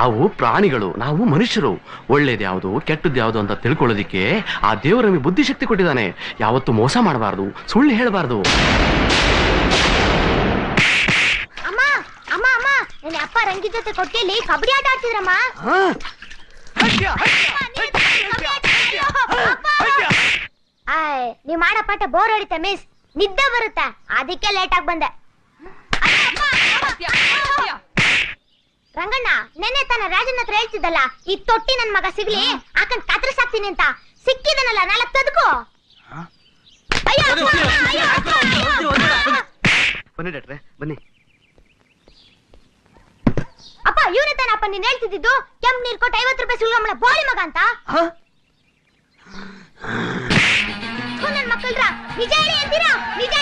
ಅವು ಪ್ರಾಣಿಗಳು, ನಾವು ಮನುಷ್ಯರು. ಒಳ್ಳೇದ್ಯಾವುದು ಕೆಟ್ಟದ್ಯಾವುದು ಅಂತ ತಿಳ್ಕೊಳ್ಳೋದಿಕ್ಕೆ ಆ ದೇವರು ನಮಗೆ ಬುದ್ಧಿಶಕ್ತಿ ಕೊಟ್ಟಿದ್ದಾನೆ. ಯಾವತ್ತು ಮೋಸ ಮಾಡಬಾರ್ದು, ಸುಳ್ಳು ಹೇಳಬಾರ್ದು. ಅಮ್ಮ ಅಮ್ಮ ಅಮ್ಮ, ನನ್ನ ಅಪ್ಪ ರಂಗಿ ಜೊತೆ ಕೊಟ್ಟಿಲಿ ಕಬಡ್ಡಿ ಆಟ ಆಡ್ತಿದ್ರಮ್ಮ. ನೀವ್ ಮಾಡೋ ಪಾಠ ಬೋರ್ ಹೊಡಿತೆ ಮಿಸ್, ನಿದ್ದೆ ಬರುತ್ತೆ, ಅದಕ್ಕೆ ಲೇಟ್ ಆಗಿ ಬಂದೆ. ರಂಗಣ್ಣ, ನೆನ್ನೆ ತಾನ ರಾಜನ ಹತ್ರ ಹೇಳ್ತಿದ್ದಲ್ಲ, ಈ ತೊಟ್ಟಿ ನನ್ ಮಗ ಸಿಗ್ಲಿ ಹಾಕೊಂಡ್ ಕತ್ರಸಾಕ್ತೀನಿ ಅಂತ. ಸಿಕ್ಕಿದನಲ್ಲ, ನಾಲ್ಕು ತದ್ಕೋ. ಬನ್ನಿ ಡಾಕ್ಟ್ರೆ, ಬನ್ನಿ. ಅಪ್ಪ, ಇವನೇ ತಾನಪ್ಪ ನೀನ್ ಹೇಳ್ತಿದ್ದು ಕೆಂಪ್ ನೀರ್ ಕೊಟ್ಟು 50 ರೂಪಾಯಿ ಸುಳ್ಗಮ್ಮಳ ಬೋಳಿ ಮಗ ಅಂತ. ನನ್ ಮಕ್ಕಳ್ರ, ನಿಜ ಹೇಳಿ ಅಂತೀರಾ? ನಿಜ